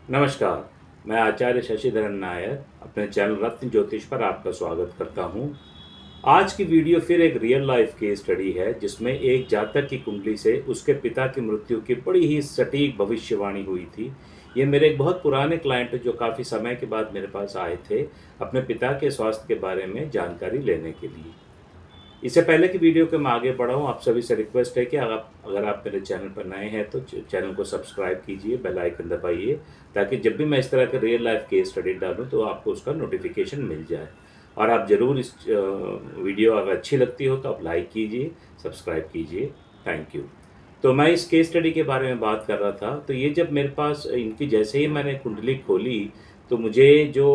नमस्कार, मैं आचार्य शशिधरन नायर अपने चैनल रत्न ज्योतिष पर आपका स्वागत करता हूं। आज की वीडियो फिर एक रियल लाइफ केस स्टडी है जिसमें एक जातक की कुंडली से उसके पिता की मृत्यु की बड़ी ही सटीक भविष्यवाणी हुई थी। ये मेरे एक बहुत पुराने क्लाइंट जो काफ़ी समय के बाद मेरे पास आए थे अपने पिता के स्वास्थ्य के बारे में जानकारी लेने के लिए। इससे पहले की वीडियो के मैं आगे बढ़ाऊँ, आप सभी से रिक्वेस्ट है कि अगर आप मेरे चैनल पर नए हैं तो चैनल को सब्सक्राइब कीजिए, बेल आइकन दबाइए, ताकि जब भी मैं इस तरह के रियल लाइफ केस स्टडी डालूँ तो आपको उसका नोटिफिकेशन मिल जाए। और आप ज़रूर इस वीडियो अगर अच्छी लगती हो तो आप लाइक कीजिए, सब्सक्राइब कीजिए। Thank you. तो मैं इस केस स्टडी के बारे में बात कर रहा था, तो ये जब मेरे पास इनकी जैसे ही मैंने कुंडली खोली तो मुझे जो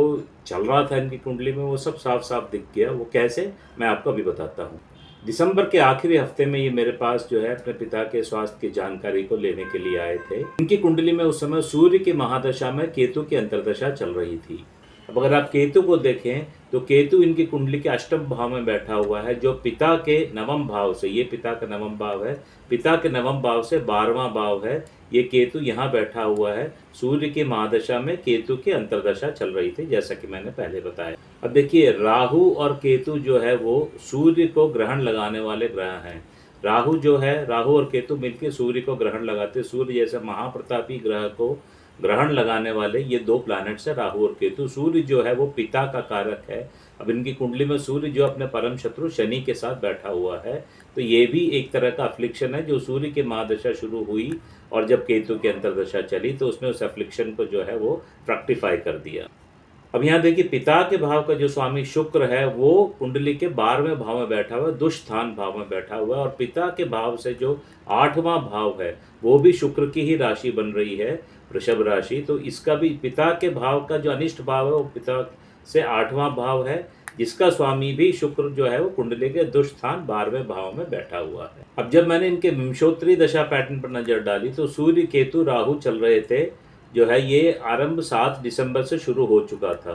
चल रहा था इनकी कुंडली में वो सब साफ साफ दिख गया। वो कैसे, मैं आपको अभी बताता हूँ। दिसंबर के आखिरी हफ्ते में ये मेरे पास जो है अपने पिता के स्वास्थ्य की जानकारी को लेने के लिए आए थे। इनकी कुंडली में उस समय सूर्य की महादशा में केतु की अंतर्दशा चल रही थी। अब अगर आप केतु को देखें तो केतु इनकी कुंडली के अष्टम भाव में बैठा हुआ है, जो पिता के नवम भाव से, ये पिता का नवम भाव है, पिता के नवम भाव से 12वां भाव है। ये केतु यहाँ बैठा हुआ है। सूर्य की महादशा में केतु की अंतर्दशा चल रही थी, जैसा कि मैंने पहले बताया। अब देखिए, राहु और केतु जो है वो सूर्य को ग्रहण लगाने वाले ग्रह हैं। राहु जो है, राहु और केतु मिलकर सूर्य को ग्रहण लगाते। सूर्य जैसे महाप्रतापी ग्रह को ग्रहण लगाने वाले ये दो प्लैनेट्स है, राहु और केतु। सूर्य जो है वो पिता का कारक है। अब इनकी कुंडली में सूर्य जो अपने परम शत्रु शनि के साथ बैठा हुआ है, तो ये भी एक तरह का अफ्लिक्शन है। जो सूर्य की महादशा शुरू हुई और जब केतु की अंतर्दशा चली तो उसने उस अफ्लिक्शन को जो है वो फ्रक्टिफाई कर दिया। अब यहाँ देखिए, पिता के भाव का जो स्वामी शुक्र है वो कुंडली के 12वें भाव में बैठा हुआ है, दुष्स्थान भाव में बैठा हुआ है। और पिता के भाव से जो 8वां भाव है वो भी शुक्र की ही राशि बन रही है, वृषभ राशि। तो इसका भी पिता के भाव का जो अनिष्ट भाव है वो पिता से 8वां भाव है, जिसका स्वामी भी शुक्र जो है वो कुंडली के दुष्स्थान 12वें भाव में बैठा हुआ है। अब जब मैंने इनके विंशोत्तरी दशा पैटर्न पर नजर डाली तो सूर्य केतु राहु चल रहे थे, जो है ये आरंभ 7 दिसंबर से शुरू हो चुका था।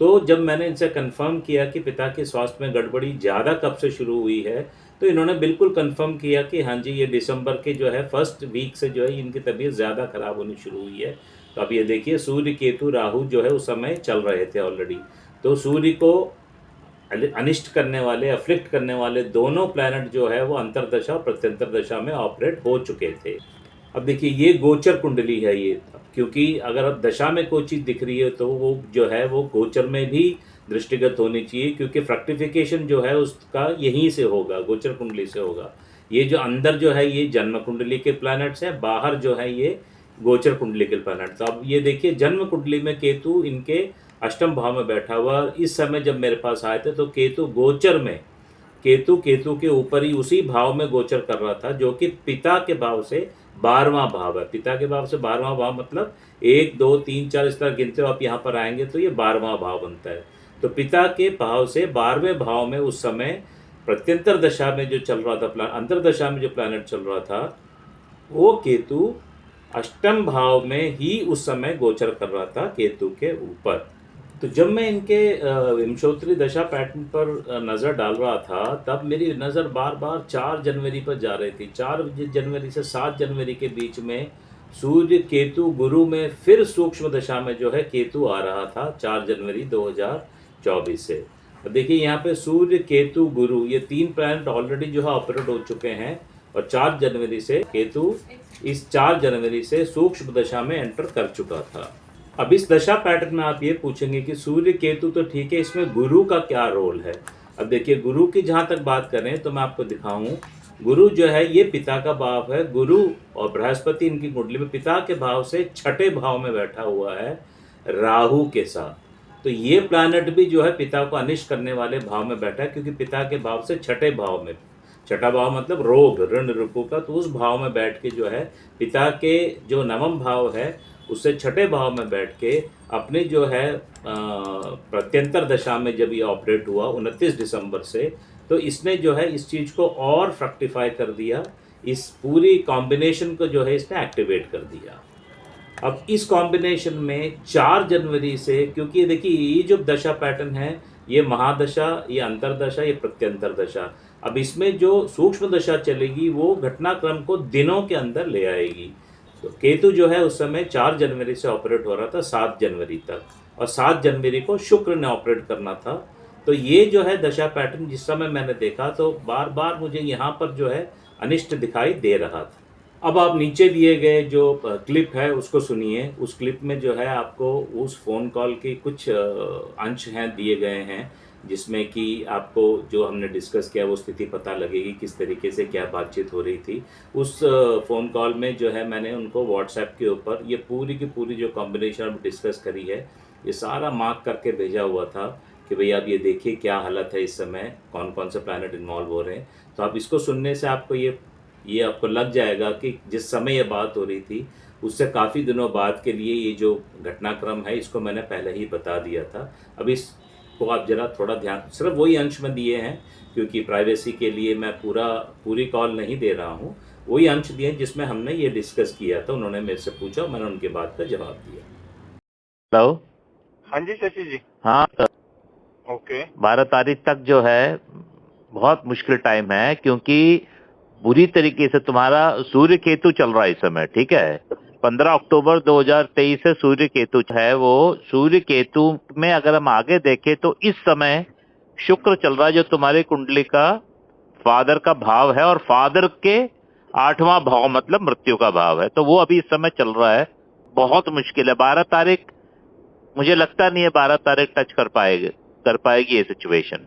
तो जब मैंने इनसे कंफर्म किया कि पिता के स्वास्थ्य में गड़बड़ी ज़्यादा कब से शुरू हुई है, तो इन्होंने बिल्कुल कंफर्म किया कि हाँ जी, ये दिसंबर के जो है फर्स्ट वीक से जो है इनकी तबीयत ज़्यादा खराब होनी शुरू हुई है। तो अब ये देखिए, सूर्य केतु राहु जो है उस समय चल रहे थे ऑलरेडी। तो सूर्य को अनिष्ट करने वाले, अफ्लिक्ट करने वाले दोनों प्लैनेट जो है वो अंतर्दशा और प्रत्यंतर दशा में ऑपरेट हो चुके थे। अब देखिए, ये गोचर कुंडली है ये, क्योंकि अगर अब दशा में कोई चीज़ दिख रही है तो वो जो है वो गोचर में भी दृष्टिगत होनी चाहिए, क्योंकि फ्रक्टिफिकेशन जो है उसका यहीं से होगा, गोचर कुंडली से होगा। ये जो अंदर जो है ये जन्म कुंडली के प्लैनेट्स हैं, बाहर जो है ये गोचर कुंडली के प्लैनेट्स। तो अब ये देखिए, जन्म कुंडली में केतु इनके अष्टम भाव में बैठा हुआ। इस समय जब मेरे पास आए थे तो केतु गोचर में, केतु के ऊपर ही उसी भाव में गोचर कर रहा था, जो कि पिता के भाव से 12वां भाव है। पिता के भाव से 12वां भाव मतलब 1 2 3 4 इस तरह गिनते हो आप, यहाँ पर आएंगे तो ये 12वां भाव बनता है। तो पिता के भाव से 12वें भाव में उस समय प्रत्यंतर दशा में जो चल रहा था, अंतर्दशा में जो प्लैनेट चल रहा था, वो केतु अष्टम भाव में ही उस समय गोचर कर रहा था केतु के ऊपर। तो जब मैं इनके विंशोत्तरी दशा पैटर्न पर नज़र डाल रहा था, तब मेरी नज़र बार बार 4 जनवरी पर जा रही थी। 4 जनवरी से 7 जनवरी के बीच में सूर्य केतु गुरु में फिर सूक्ष्म दशा में जो है केतु आ रहा था, 4 जनवरी 2024 से। तो देखिए, यहाँ पे सूर्य केतु गुरु ये 3 प्लैनेट ऑलरेडी जो है ऑपरेट हो चुके हैं, और 4 जनवरी से केतु इस 4 जनवरी से सूक्ष्म दशा में एंटर कर चुका था। अब इस दशा पैटर्न में आप ये पूछेंगे कि सूर्य केतु तो ठीक है, इसमें गुरु का क्या रोल है। अब देखिए, गुरु की जहाँ तक बात करें तो मैं आपको दिखाऊं, गुरु जो है ये पिता का भाव है। गुरु और बृहस्पति इनकी कुंडली में पिता के भाव से 6ठे भाव में बैठा हुआ है राहु के साथ। तो ये प्लैनेट भी जो है पिता को अनिष्ट करने वाले भाव में बैठा है, क्योंकि पिता के भाव से 6ठे भाव में, 6ठा भाव मतलब रोग ऋण रिपु का, तो उस भाव में बैठ के जो है पिता के जो नवम भाव है उससे 6ठे भाव में बैठ के अपने जो है प्रत्यंतर दशा में जब ये ऑपरेट हुआ 29 दिसंबर से, तो इसने जो है इस चीज़ को और फ्रक्टिफाई कर दिया। इस पूरी कॉम्बिनेशन को जो है इसने एक्टिवेट कर दिया। अब इस कॉम्बिनेशन में 4 जनवरी से, क्योंकि ये देखिए ये जो दशा पैटर्न है, ये महादशा, ये अंतरदशा, ये प्रत्यंतर दशा, अब इसमें जो सूक्ष्म दशा चलेगी वो घटनाक्रम को दिनों के अंदर ले आएगी। तो केतु जो है उस समय 4 जनवरी से ऑपरेट हो रहा था 7 जनवरी तक, और 7 जनवरी को शुक्र ने ऑपरेट करना था। तो ये जो है दशा पैटर्न जिस समय मैंने देखा तो बार बार मुझे यहाँ पर जो है अनिष्ट दिखाई दे रहा था। अब आप नीचे दिए गए जो क्लिप है उसको सुनिए। उस क्लिप में जो है आपको उस फ़ोन कॉल के कुछ अंश हैं दिए गए हैं, जिसमें कि आपको जो हमने डिस्कस किया वो स्थिति पता लगेगी किस तरीके से क्या बातचीत हो रही थी। उस फ़ोन कॉल में जो है मैंने उनको व्हाट्सएप के ऊपर ये पूरी की पूरी जो कॉम्बिनेशन अब डिस्कस करी है ये सारा मार्क करके भेजा हुआ था कि भैया अब ये देखिए क्या हालत है इस समय, कौन कौन से प्लैनेट इन्वॉल्व हो रहे हैं। तो आप इसको सुनने से आपको ये आपको लग जाएगा कि जिस समय ये बात हो रही थी उससे काफ़ी दिनों बाद के लिए ये जो घटनाक्रम है इसको मैंने पहले ही बता दिया था। अब इसको आप ज़रा थोड़ा ध्यान, सिर्फ वही अंश में दिए हैं क्योंकि प्राइवेसी के लिए मैं पूरी कॉल नहीं दे रहा हूँ, वही अंश दिए जिसमें हमने ये डिस्कस किया था। उन्होंने मेरे से पूछा, मैंने उनके बात का जवाब दिया। हेलो। हाँ जी शशि जी। हाँ, ओके। 12 तारीख तक जो है बहुत मुश्किल टाइम है, क्योंकि बुरी तरीके से तुम्हारा सूर्य केतु चल रहा है इस समय, ठीक है। 15 अक्टूबर 2023 से सूर्य केतु है, वो सूर्य केतु में अगर हम आगे देखें तो इस समय शुक्र चल रहा है जो तुम्हारी कुंडली का फादर का भाव है, और फादर के 8वां भाव मतलब मृत्यु का भाव है, तो वो अभी इस समय चल रहा है। बहुत मुश्किल है 12 तारीख, मुझे लगता नहीं है 12 तारीख टच कर पाएगी ये situation.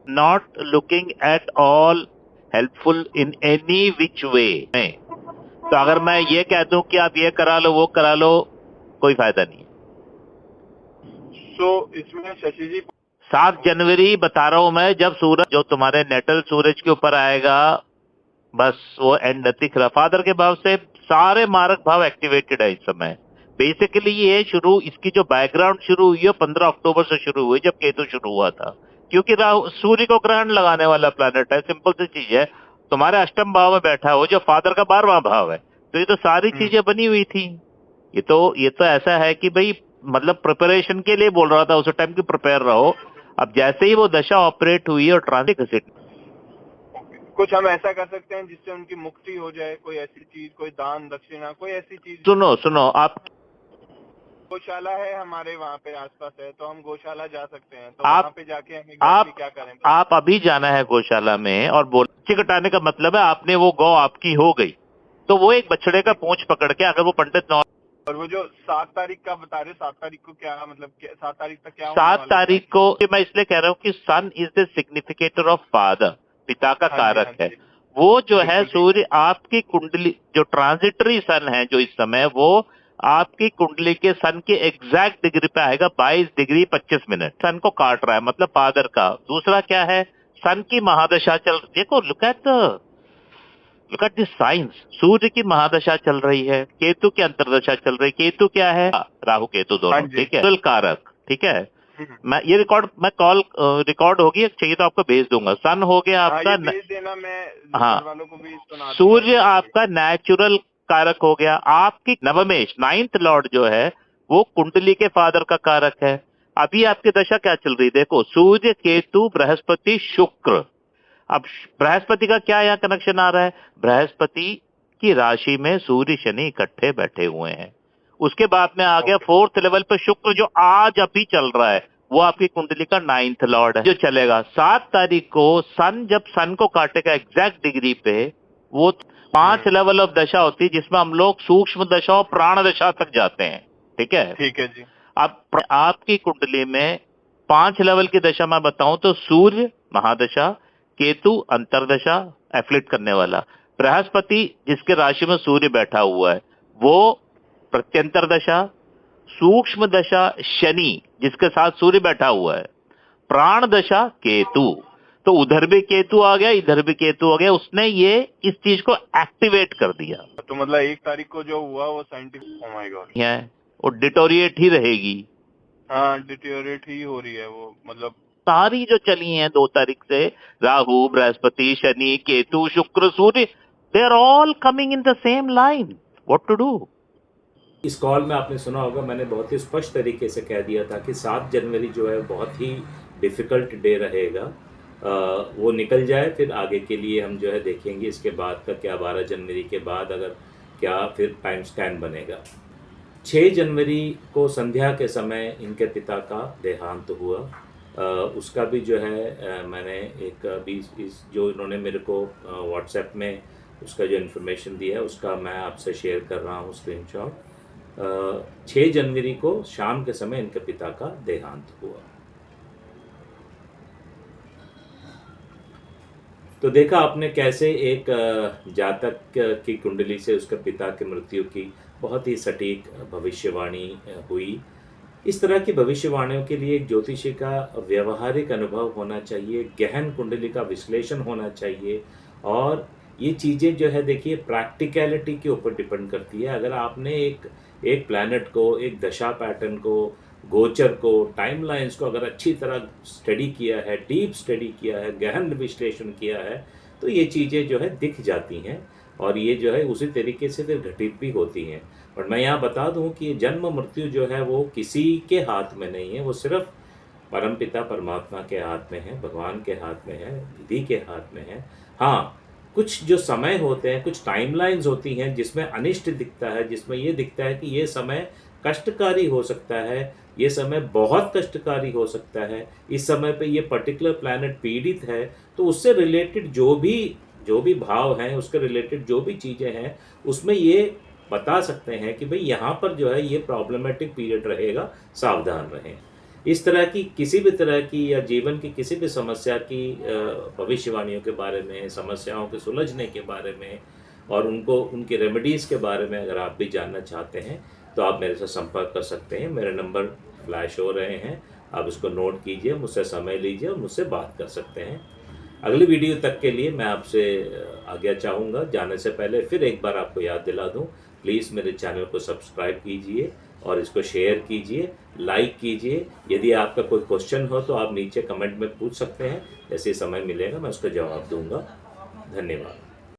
Not looking at all helpful in any which way. तो अगर मैं ये कह दूं कि आप ये करा लो वो करा लो, कोई फायदा नहीं है। इसमें शशि जी 7 जनवरी बता रहा हूं मैं, जब सूरज जो तुम्हारे नेटल सूरज के ऊपर आएगा, बस वो एंड दिख रहा। फादर के भाव से सारे मारक भाव एक्टिवेटेड है इस समय। बेसिकली ये इसकी जो बैकग्राउंड शुरू हुई है 15 अक्टूबर से शुरू हुई, जब केतु शुरू हुआ था, क्योंकि सूर्य को ग्रहण लगाने वाला प्लैनेट है। सिंपल सी चीज है, तुम्हारे अष्टम भाव में बैठा हो जो फादर का 12वां भाव है, तो ये तो सारी चीजें बनी हुई थी। ये तो ऐसा है कि भाई मतलब प्रिपरेशन के लिए बोल रहा था उस टाइम की प्रिपेयर रहो। अब जैसे ही वो दशा ऑपरेट हुई और ट्रांजिट, कुछ हम ऐसा कर सकते हैं जिससे उनकी मुक्ति हो जाए, कोई ऐसी चीज, कोई दान दक्षिणा, कोई ऐसी चीज। सुनो आप, गौशाला है हमारे वहाँ पे आसपास है, तो हम गौशाला जा सकते हैं। तो आप वहाँ पे जाके हम क्या करें? आप अभी जाना है गौशाला में और बच्चे कटाने का मतलब है आपने वो गौ आपकी हो गई, तो वो एक बछड़े का पूंछ पकड़ के, अगर वो पंडित और वो जो 7 तारीख का बता रहे, 7 तारीख को क्या मतलब 7 तारीख तक क्या 7 तारीख को, मैं इसलिए कह रहा हूँ कि sun is the significator of father, पिता का कारक है। वो जो है सूर्य आपकी कुंडली, जो ट्रांजिटरी सन है जो इस समय, वो आपकी कुंडली के सन के एग्जैक्ट डिग्री पे आएगा, 22 डिग्री 25 मिनट सन को काट रहा है, मतलब फादर का। दूसरा क्या है, सन की महादशा देखो, लुक एट दिस साइंस। सूर्य की महादशा चल रही है, केतु की अंतरदशा चल रही है। केतु क्या है, राहु केतु दोनों, ठीक है, कारक, ठीक है। मैं ये कॉल रिकॉर्ड होगी, चाहिए तो आपको भेज दूंगा। सन हो गया आपका, भेज देना, मैं वालों को भी सुना। सूर्य आपका नेचुरल कारक हो गया। आपकी नवमेश 9th लॉर्ड जो है वो कुंडली के फादर का कारक है। अभी आपकी दशा क्या चल रही, देखो, सूर्य केतु बृहस्पति शुक्र। अब बृहस्पति का क्या यहाँ कनेक्शन आ रहा है, बृहस्पति की राशि में सूर्य शनि इकट्ठे बैठे हुए हैं। उसके बाद में आ गया 4th लेवल पे शुक्र, जो आज अभी चल रहा है, वो आपकी कुंडली का 9th लॉर्ड है जो चलेगा। 7 तारीख को सन जब सन को काटेगा एग्जैक्ट डिग्री पे, वो 5 लेवल ऑफ दशा होती है, जिसमें हम लोग सूक्ष्म दशा और प्राण दशा तक जाते हैं, ठीक है। ठीक है जी। अब आपकी कुंडली में 5 लेवल की दशा मैं बताऊं तो सूर्य महादशा, केतु अंतरदशा एफ्लिक्ट करने वाला, बृहस्पति जिसके राशि में सूर्य बैठा हुआ है वो प्रत्यंतर दशा, सूक्ष्म दशा शनि जिसके साथ सूर्य बैठा हुआ है, प्राण दशा केतु। तो उधर भी केतु आ गया, इधर भी केतु आ गया, उसने ये इस चीज को एक्टिवेट कर दिया। तो मतलब 1 तारीख को जो हुआ वो साइंटिफिक, ओह माय गॉड, है वो डिटोरिएट ही रहेगी। हाँ, डिटोरिएट ही हो रही है वो, मतलब सारी जो चली हैं 2 तारीख से, राहु बृहस्पति शनि केतु शुक्र सूर्य, they are all coming in the same line. What to do. इस कॉल में आपने सुना होगा, मैंने बहुत ही स्पष्ट तरीके से कह दिया था कि 7 जनवरी जो है बहुत ही डिफ़िकल्ट डे रहेगा। वो निकल जाए फिर आगे के लिए हम जो है देखेंगे इसके बाद का क्या। 12 जनवरी के बाद अगर क्या फिर टाइम स्कैन बनेगा। 6 जनवरी को संध्या के समय इनके पिता का देहांत हुआ। उसका भी जो है मैंने एक अभी इस जो इन्होंने मेरे को व्हाट्सएप में उसका जो इन्फॉर्मेशन दिया है उसका मैं आपसे शेयर कर रहा हूँ स्क्रीनशॉट। 6 जनवरी को शाम के समय इनके पिता का देहांत हुआ। तो देखा आपने कैसे एक जातक की कुंडली से उसके पिता की मृत्यु की बहुत ही सटीक भविष्यवाणी हुई। इस तरह की भविष्यवाणियों के लिए एक ज्योतिषी का व्यवहारिक अनुभव होना चाहिए, गहन कुंडली का विश्लेषण होना चाहिए, और ये चीज़ें जो है देखिए प्रैक्टिकलिटी के ऊपर डिपेंड करती है। अगर आपने एक प्लैनेट को, एक दशा पैटर्न को, गोचर को, टाइमलाइंस को अगर अच्छी तरह स्टडी किया है, डीप स्टडी किया है, गहन विश्लेषण किया है, तो ये चीज़ें जो है दिख जाती हैं और ये जो है उसी तरीके से फिर घटित भी होती हैं। और मैं यहाँ बता दूँ कि ये जन्म मृत्यु जो है वो किसी के हाथ में नहीं है, वो सिर्फ परमपिता परमात्मा के हाथ में है, भगवान के हाथ में है, विधि के हाथ में है। हाँ, कुछ जो समय होते हैं, कुछ टाइमलाइंस होती हैं जिसमें अनिष्ट दिखता है, जिसमें ये दिखता है कि ये समय कष्टकारी हो सकता है, ये समय बहुत कष्टकारी हो सकता है, इस समय पे ये पर्टिकुलर प्लैनेट पीड़ित है, तो उससे रिलेटेड जो भी भाव हैं, उसके रिलेटेड जो भी चीज़ें हैं, उसमें ये बता सकते हैं कि भाई यहाँ पर जो है ये प्रॉब्लमेटिक पीरियड रहेगा, सावधान रहें। इस तरह की किसी भी तरह की या जीवन की किसी भी समस्या की भविष्यवाणियों के बारे में, समस्याओं के सुलझने के बारे में और उनकी रेमेडीज़ के बारे में अगर आप भी जानना चाहते हैं तो आप मेरे से संपर्क कर सकते हैं। मेरे नंबर फ्लैश हो रहे हैं, आप इसको नोट कीजिए, मुझसे समय लीजिए और मुझसे बात कर सकते हैं। अगली वीडियो तक के लिए मैं आपसे आज्ञा चाहूँगा। जाने से पहले फिर एक बार आपको याद दिला दूँ, प्लीज़ मेरे चैनल को सब्सक्राइब कीजिए और इसको शेयर कीजिए, लाइक कीजिए। यदि आपका कोई क्वेश्चन हो तो आप नीचे कमेंट में पूछ सकते हैं, जैसे समय मिलेगा मैं उसका जवाब दूंगा। धन्यवाद।